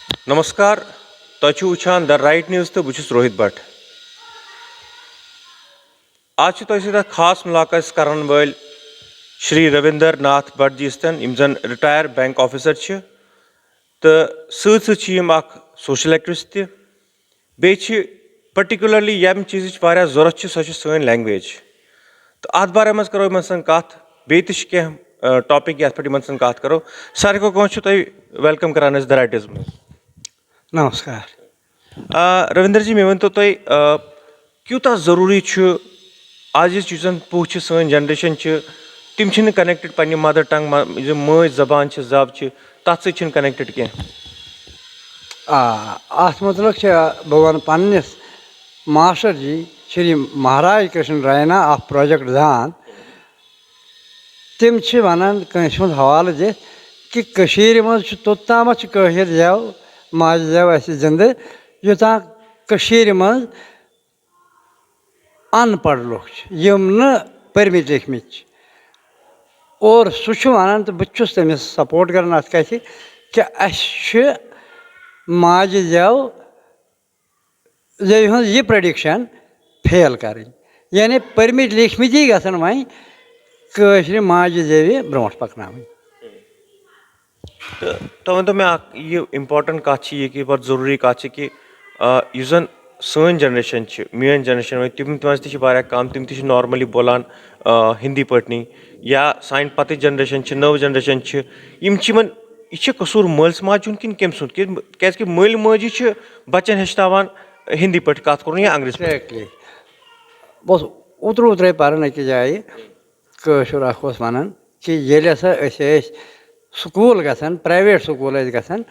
नमस्कार तुम वुचान the right news तो बहुत रोहित भट्ट। आज तुम सत खास मुलाकात करन वल श्री रविंदर नाथ भट्ट जी सन जन रिटायर बैंक ऑफिसर तो सत सोशल एक्टिविस्ट ते पर्टिकुलरली यम चीज जरूरत सो सन लैंग्वेज तो अत बारे में करो इन सन कत बे टॉपिक ये पे इन सन कत करो सारे को तुम वेलकम करान द राइटर्स में। नमस्कार। रविंदर जी मे वन तो क्यूता जरूरी आज यु पुह सन जनरेशन तिम कनेक्टेड पन्ने मदर टंग मज जबान जब तथ सत कनेक्टेड कह अत मतलब बह वन पन्नस मास्टर जी श्री महाराज कृष्ण रैना अ प्रोजेक्ट दान तिम वन कंस हवाले दिख कि मज तोत्ताम जव माज जव जिंद यूता मज अनपढ़ लोग यम न परमित लिखमित और सह वन तो बहुत तमिस सपोर्ट कर अत कथ कि माज जव जव हज यह प्रडिक्शन फेल कर यानी परमित लिखमित गन वह माज जव ब्रो पकन। तो वन तो मे यह इम्पोर्टेंट कत यह कि बहुत जरूरी कत कि जन सन जनरेशन मेन जनरेशन तिम कम तिम नॉर्मली बोलान हिंदी पटनी या सान पत जनरेशन नव जनरेशन यह कसूर मलिस माज कि कम सुद क्या मल मजी बच्चन हेचनावान हिंदी पे कत कर या अंग्रेज एक्जैक्टली बस उतरे पान अकिस जाए कशुर वन कि ये हसा स्कूल गसान प्राइवेट स्कूल गसान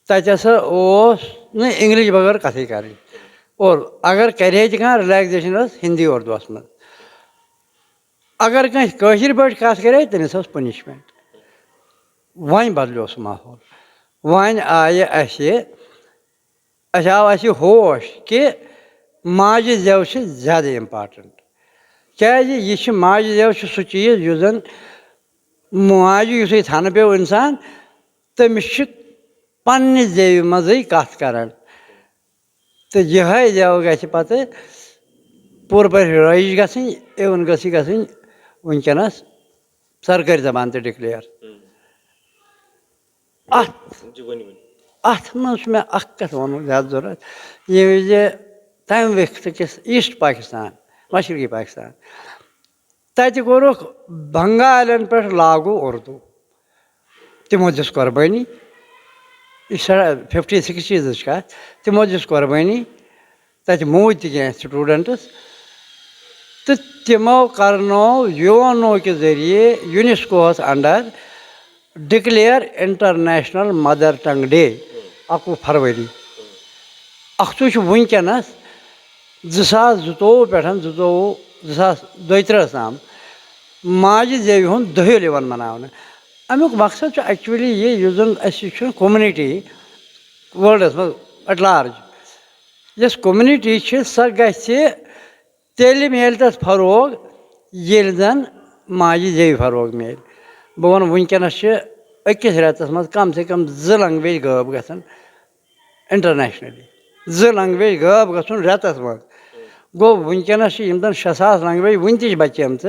तथा इंग्लिश बगैर कथ कर और अगर कर रिलैक्सेशन हिंदी उर्दूस मज अगर कशर पे कत करे तमिस पनिशमेंट वन बदलो माहौल वन आय आव होश कि माज जव ज़्यादा इम्पार्टेंट क्या यह माज जव सह चीज़ जन माजु थन पे इंसान तमिस पन्ने जेव मज कत कर तो यह जव गि पे पूर पे रईज गवन गई वनकस सरकारी जबान तो डिक्लेयर अत मे कथ वन ज्यादा जरूरत ये विज तम वक्त किस ईस्ट पाकिस्तान मशरकी पाकिस्तान तत कोरुख बंगालन पे लागू उर्दू तमो दिस कुर्बानी 50-60 कत तमो दिस कुर्बानी तत मूद तह स्टूडेंट्स तो तमो करनो यूएनओ के जरिए UNESCO under declare international mother tongue day 21 फरवरी अखु वनकस 2022 पे 2022 तम माज जेव हूँ दहल मनाने अमुक मकसद एक्चुअली ये जन कम्युनिटी वर्ल्डस मज एट लार्ज यस कम्युनिटी सह गल मिल तस फरोग ये जन माज जेव फरोग मिल बह वन वनकस अकिस रेतस मज कम से कम 2 लैंग्वेज गब गसन इंटरनेशनली 2 लैंग्वेज गब गसन रेतस मज गो वनकस 6,000 लैंग्वेज वन तच बचेमच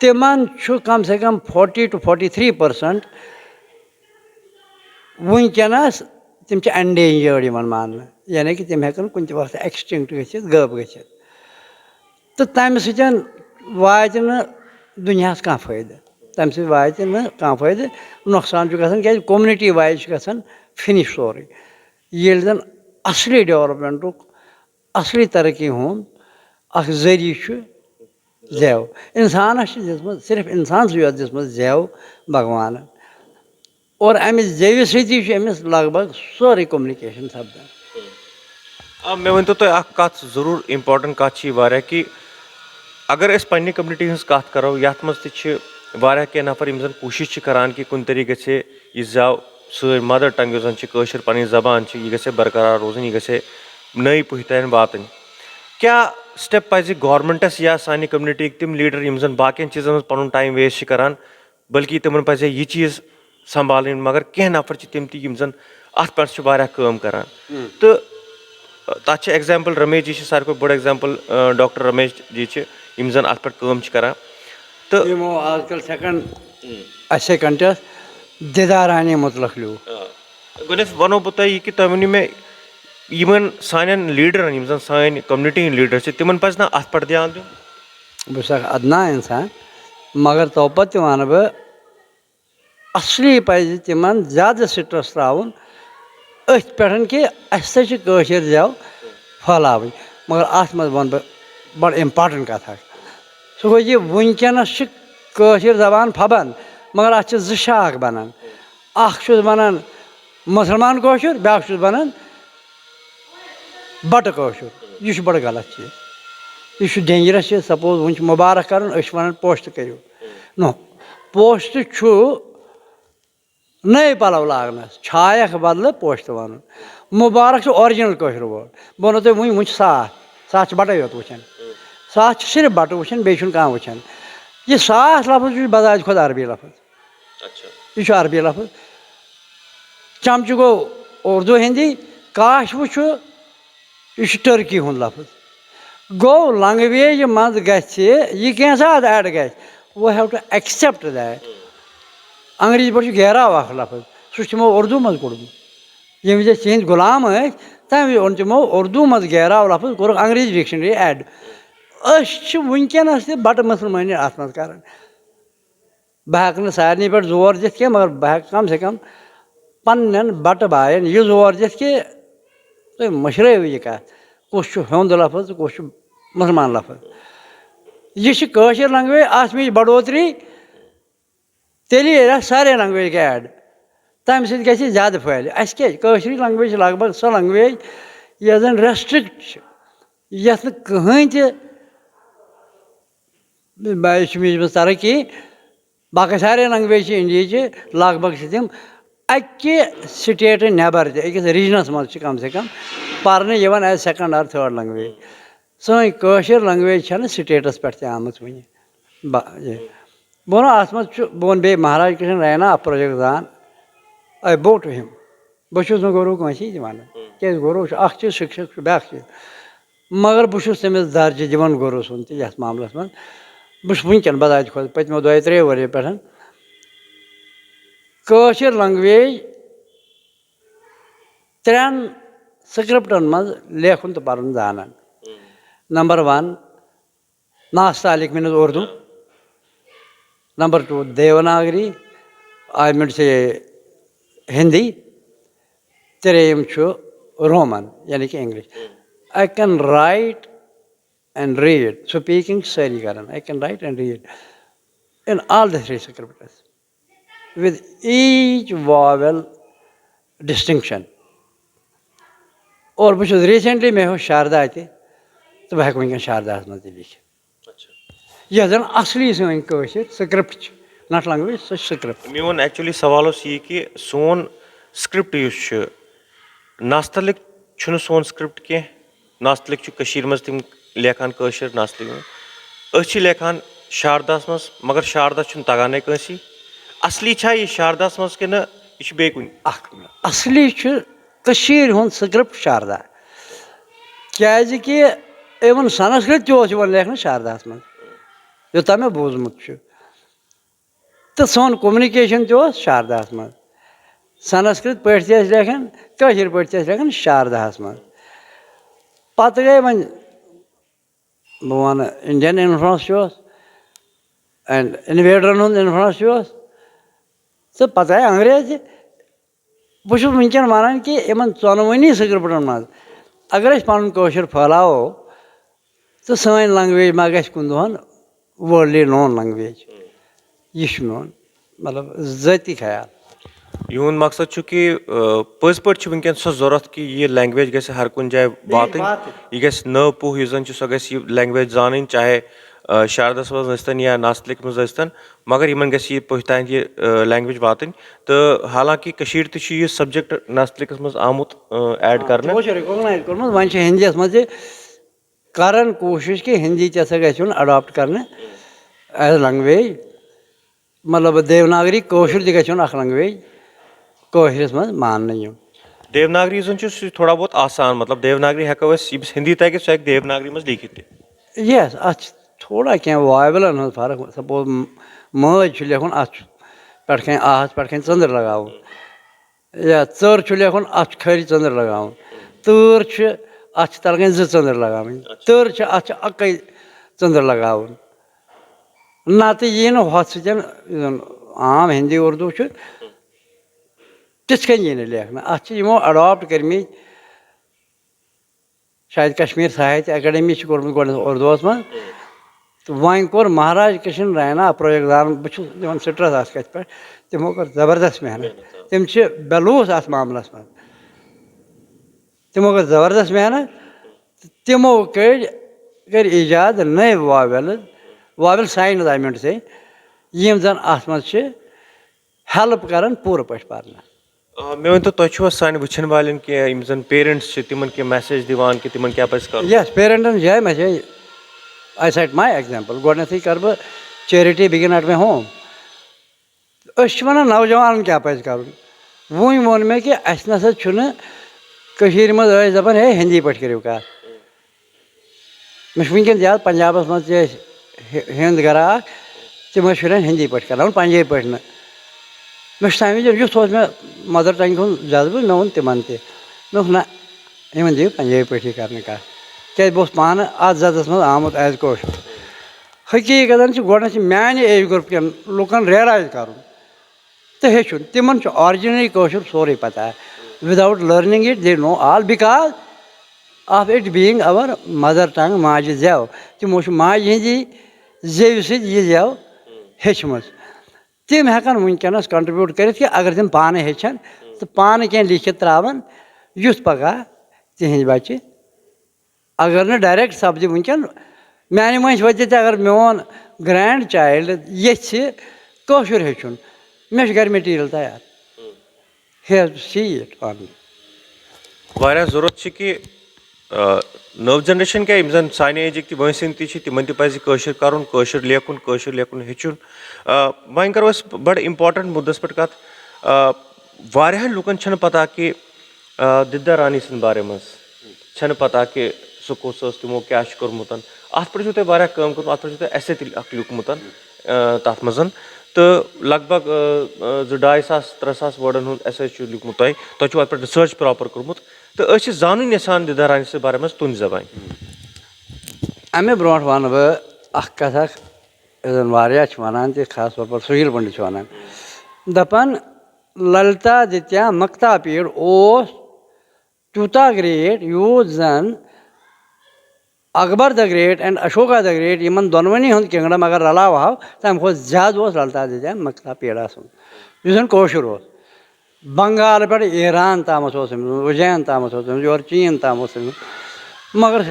तिमन कम से कम 40 to 43% वनकस तम एंडेंजर्ड मान यानी कि तम हेकन कुन वक्त एक्सटिंक्ट गब गि तो तम सत दुनिया कह फ़ायदा तम सह फ़ायदा नुकसान गसान क्या कम्युनिटी वाइज गसान फिनिश सोरे ये जन असली डेवलपमेंट असली तरक्की हूँ जरिए जेव इंसान दिसम सिर्फ इंसान योत दिसम जेव भगवान और अमिस जेव सती अमिस लगभग सोरे कम्युनिकेशन सपदान। मे वन तो कत जरूर इम्पोर्टेंट कत कि अगर पे कम्युनिटी हज कत करो ये मज कह नफर जन कोशिश करान कि कुन तरीके से यह जव सर मदर टंग जन पन जबान यह गि बरकरार रोजन यह गि नई पुह तन वातन क्या स्टेप पज गवर्नमेंटस या सानि कम्युनिटी तम लीडर जन बाकी चीज़न मज पन टाइम वेस्ट करान बल्कि तिमन पज यह चीज़ संभालनी मगर कह नफर तम तम जन अत पे कम करान तो तथ एग्जाम्पल रमेश जी सारे बड़ एग्जाम्पल डॉक्टर रमेश जी यम जन अत पे कम करान तो आजकल सेकंड दिदारानी मुतलक लियो गो वनो बह तुम कि तुम वो मे इन सान लीडरन यम जन सान कम्युनिटी लीडर तिमन पज ना अत पे ध्यान दिन बस अदना इंसान मगर तोपत वन बह असली पज तिमन ज़्यादा स्ट्रेस त्राउन अथ पे कि अशर जव फहलाव मगर अत मज वन बह बड़ इम्पार्टेंट कथा सह गो ये वनकस जबान फबन मगर अत शाख बनान बनान मुसलमान कशर ब्या बनान बट कशर यह बड़ गलत चीज़ यह डेंजरस चीज सपोज वन मुबारक कर वन पोस्ट करो नो पोस्ट नए पलव लागनस छायक बदल पोस्ट वन मुबारक ओरिजिनल कशर वर्ड बह वो तुम वन साथ साथ बटे योत वुचान साथ सिर्फ बट वुचान बे कह वुचान यह साथ लफ्ज बजाज खुद अरबी लफ्ज यह अरबी लफ्ज चमच गो उर्दू हिंदी काश वो यह टर्की हुंद लफ्ज गो लैंग्वेज मज गह कैसा ऐड गह वो हैव टू एक्सेप्ट दैट अंग्रेजी पे गहराव लफ्ज सह तमो उर्दू मज कोड़मुत ये विज चंद गुलाम तमें ओन तमो उर्दू मज गहराव लफ्ज कोर अंग्रेजी डिक्शनरी ऐड वनकस बट मुसलमानी अत मज कर बह सारे पे जोर दिख कह मगर बह कम से कम पन्न बट बायन यह जोर दिख कि तुम मशरव यह कत कुछ हुंद लफ्ज कुछ मुसलमान लफ्ज यह लैंग्वेज अत मे बढ़ोतरी तेल सारे लैंग्वेज के ऐड तम सह ज़्यादा फैल अस क्या लैंग्वेज लगभग सो लैंग्वेज यह जन रेस्ट्रिक्ट यथ कहें मज तरक्की बाकी सारे लैंग्वेज इंडिया लगभग तम अक्ि स्टेट नबर अकिस रीजनस मज कम से कम पारने एज सेकंड और third language sir language status पे आम वन बो अत वन बे महाराज कृष्ण रैना प्रोजेक्ट दान आई बो टू हिम बहुत गुरु कंसी वन क्या गुरु चीज शिक्षक ब्या चीज मगर बहुत तमिस दर्ज दिवान गुरु सुन तथ मामलस मज बस वनकन बजाज खुद पत्मो 2-3 वरियो पे लैंग्वेज 3 स्क्रिप्टन मज लेखन तो पर्न जानान number 1 Nastaliq means Urdu number 2 Devanagari I mean से हिंदी त्रेयम रोमन यानी कि English I can write and read. Speaking sari karan. I can write and read in all the 3 scriptures with each vowel distinction. और बस रिसेंटली मैं हो शारदा आते तो वह वह शारदा मज लिख यह जन असली सन स्क्रिप्ट नट लैंग्वेज सो स्क्रिप्ट मोन एक्चुअली सवाल यह कि सोन स्क्रिप्ट युस नास्तलिक सोन स्क्रिप्ट कह नास्तलिक मज तम लेखान कशर नास्तलिक लेखान शारदास मज मगर शारदा तगान कंसी असली यह शारदास मज कि यह बे कुन असली हुंद स्क्रिप्ट शारदा क्या कि इवन संस्कृत तह लेखन शारदास मज योता मे बोजमुत तो सोन कम्युनिकेशन तह शारदास मज संस्कृत पे लेखन कशर पे लेखन शारदास मज पत गई वन बह वन इंडियन इन्फ्लुएंस एंड इन्वेडरन हुंद इन्फ्लुएंस तो पत आए अंग्रेज बहुत वनकन वन कि इन 14 स्क्रिप्टन मज अगर पन कशर फैलावो तो सन लैंग्वेज मा गि कुन दोहन वर्ल्डली नोन लैंग्वेज यह मोन मतलब ज़ाती ख्याल यून मकसद कि पज पे वनकन सो जरूरत कि यह लैंग्वेज गि हर कुन जाए वात यह गि नव पुह सो गि लैंग्वेज जान चाहे शारदस मजन या नास्तलिक मजन मगर इन गि पुह तान यह लैंग्वेज वात तो हालांकि यह सब्जेक्ट नास्तलिक मज आमुत ऐड कर रिकॉग्नाइज कर्मुत वन हिंदी मज कर कोशिश कि हिंदी तसा गि अडॉप्ट कर एज लैंग्वेज मतलब देवनागरी कौशल तक लैंग्वेज कौशरस मज मान देवनागरी जन थोड़ा बहुत आसान मतलब देवनागरी हेको यस हिंदी तक सह देवनागरी मज लिखित यस अत थोड़ा क्या वावलन हज फर्क सपोज मज लिखुन अत पे आहस पे चंद्र लगाव या चर लिखुन अत खरी चंद्र लगाव तर अत तल गई चंद्र लगाव तर अत अक चंद्र लगाव नत यी हथ सतन आम हिंदी उर्दू तिथ कन यी लेखना अत अडॉप्ट कर्म शायद कश्मीर साहित्य अकेडमी कोर्मुत गो उर्दूस मज तो वन कोर महाराज कृष्ण रैना प्रोजेक्ट बह स्ट्रेस अत कथ पे तमो कर जबरदस्त मेहनत तम बेलूस अत मामलस मज तमो कर जबरदस्त मेहनत तमो कर ईजाद नए वावेल साइन आई मीन से यम जन अत मज हेल्प कर पूर पे पाना मे वन तो तुम सान वुचन वाले कह जन पेरेंट्स तिमन कह मैसेज दिवान कि तिमन क्या पज कर यस पेरेंटन जाए message I set my example गोडनैथी कर बह charity begin at my home वन नौजवान क्या पज कर वन वोन मे कि अस नशर मज दपान है हिंदी पे करो कत मे वनकन ज्यादा पंजाबस मज हिंद गरा तम शुरन हिंदी पे कर पंजाबी पे न मे तमें युथ मे मदर टंग हूँ जज्ब मे वो तिमन तह ना इन दिव पंजाबी पे कर कत क्या बहुत पान अत जदस मज आमुत एज कौशल हकीकत गोडन माने एज ग्रुप कन लुकन रियलाइज कर तो हेचुन तिमन ऑरिजिनली कौशल सोरे पता है without learning it they know all because of it being our mother tongue माज जेव तमो माज हिंदी जेव सत जेव हेचम तम हेकन वनकस कंट्रीब्यूट कर अगर तम पाने हेचन तो पान क्या लिखित त्रावन युथ पगह तिहद बच्चे अगर न डायरेक्ट सपद वनकन माने मज वत अगर मोन ग्रैंड चाइल्ड ये कौशर हेचुन मे घर मटीरियल तैयार हैव सी इट ऑन वारिया जरूरत कि नव जनरेशन क्या जन सान एज वंसिन तिमन तज कर लेखन हेचुन वन करो बड़ इम्पार्टेंट मुद्दस पे कत वारियाहन लुकन पता कि दिदा रानी सद बारे मज पता कि सह कुस तमो क्या कोर्मुत अत पे तुम वारिया कम कर्म अत पे एसे लिखमुत तथ मज तो लगभग 2500-3000 वर्डन हूँ एसे लिखमुत तुम अत पे रिसर्च प्रॉपर कोर्मुत तो जानन यसान दिदा रानी सद बारे मज तुंद जबान अमे ब्रो वन बह कथ वन खास तौर पर सुहेल पंडित वन दपान ललितादित्य मक्तापीड़ तूता ग्रेट यूथ जन Akbar the great and Ashoka the great इन दोनवनी हूँ किंगडम अगर रलाव हाव तम खो ज्यादा ललितादित्य मक्तापीड़ जन कौशर बंगाल पे ईरान तम उज्जैन तम योर चीन तम मगर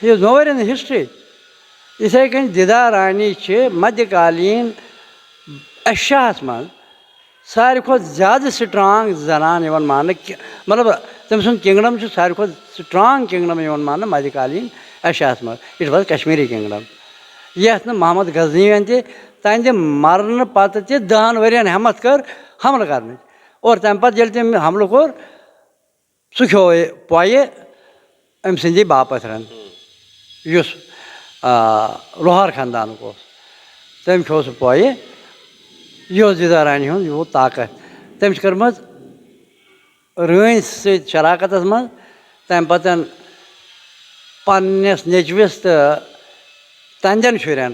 ही नोवर इन हिस्ट्री इथे कन दिदा रानी मध्यकालीन एशियास मज सारे खो ज्यादा स्ट्रांग जनान मान मतलब तम सुन किंगडम सारे खो स्ट्रांग किंगडम मान मध्यकालीन एशियास मज इट वाज कश्मीरी किंगडम ये मोहम्मद गजनीवन तहद मरन पत 10 वरियन हिम्मत कर हमल कर और तम पे तम हमल कोर सह खो पोये अम सदी बापत रन लोहार खानदान तम खो सह पोये यह दिदा रानी हूँ यह ताकत तम कर्म रन शराकत मज तम पतन पन्नस नेचविस तो तंदन शुरन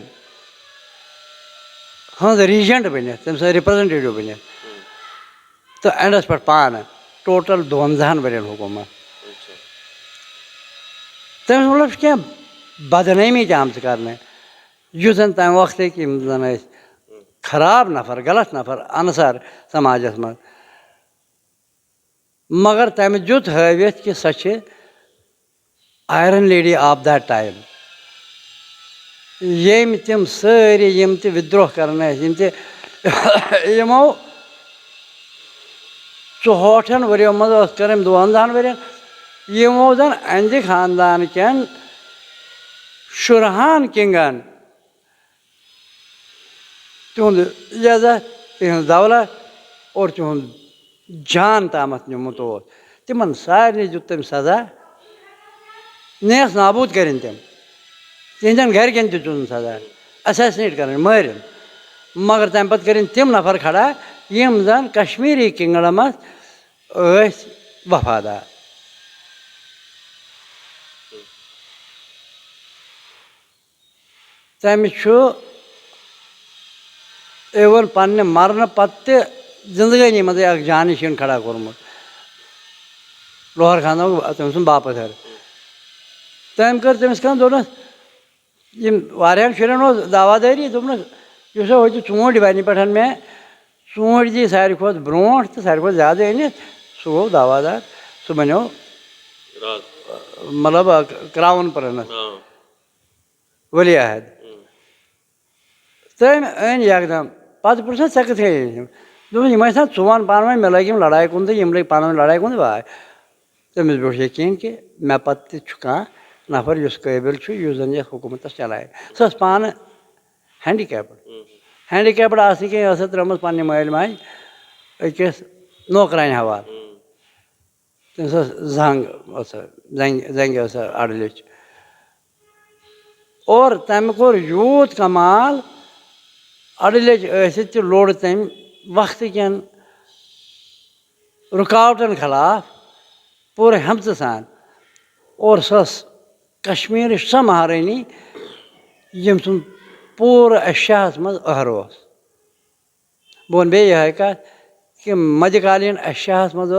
हज रीजेंट बन तम रिप्रेजेंटेटिव बन तो एंडस पे पान टोटल 52 वरियन हुकूमत तम मतलब क्या बदनामी आम कर जन तम वक्त जन खराब नफर गलत नफर अनसर समाजस मज मगर तम दुत हवित कि सह iron lady of that time यम तम सारी यम विद्रोह कर यमो 64 वरियों मज कर 52 वरियन यमो जन अंद खानदान कन शुरहान किंगन तिहुंद इजाजत तिहंज दौलत और तिहुंद जान तामत निमुत ओस तिमन सारे दित तम सजा नेस नाबूद करें तम तिहंदन घरकन तु सजा असैसिनेट कर मरन मगर तम पत करें तम नफर खड़ा यम जन कश्मीरी किंगडमस वफादार तम इवन पन्ने मरन पत्ते जिंदगानी मज अख जानिशन खड़ा कोरमुत लोहर खाना तम सुन बाप हर तम कर तमिस कन दोनस यम वारियान शुरन ओस दावादारी दोनस युसा हो चूंट बन पे मे चूंट दी सारे खुद ब्रोट तो सारे खुद ज्यादा अनित सह गो दावादार सह बनो मतलब क्राउन प्रिंस वली अहद तम अन एकदम पे पुछ ऐ कथ दोपन वन पान मे लगे लड़ाई कुन तो लगे पान लड़ाई कुन वाय तमिस ब्रो यकीन कि मे पे कह नफर इस काबिल जन ये हुकूमत चलाए सह पान हैंडीकैप्ड आस त्रम पे माल माज अकिस नौकरान हवाल तमिस जंग अड़लिच और तम कोर यूत कमाल अड़लिच लोड़ तम वक्त कन रुकावटन खिलाफ पूरे हमत सान और सस कश्मीर सह महारानी यम सुन पूरे एशियास मज अहर बह वन बे यह कत कि मध्यकालीन एशियास मज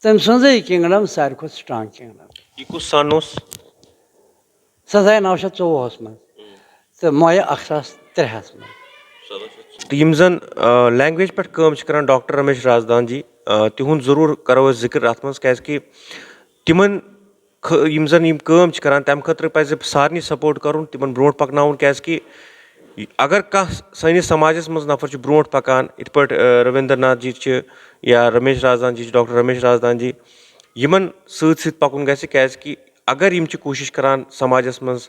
तम सज किंगडम सारे खुद स्ट्रांग किंगडम यह कुछ सन सह जाए 924 मज तो मोय 1300 मज तो यम जन लैंग्वेज पे कर डॉक्टर रमेश राजदान जी तिहुंद जरूर करो जिक्र अत मज कि तिमन यम जन यम काम कर तम खतर पज सारे सपोर्ट कर तिमन ब्रो पकन कि अगर कह सैनिस समाजस मज नफर ब्रो पकान इत पे रविंद्र नाथ जी या रमेश राजदान जी डॉक्टर रमेश राजदान जी यमन सत पकुन कि अगर यम कोशिश करान समाजस मज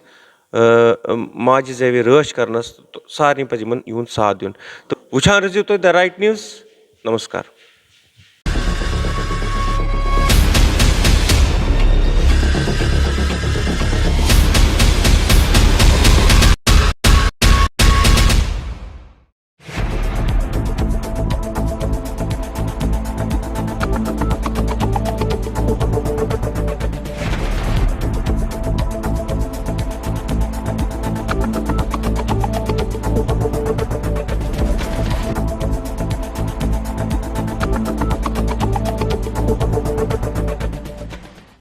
माज जैव रच करनस तो सारे पे यमन साथ दिन तो वुचान रहियो तुम द राइट न्यूज़। नमस्कार।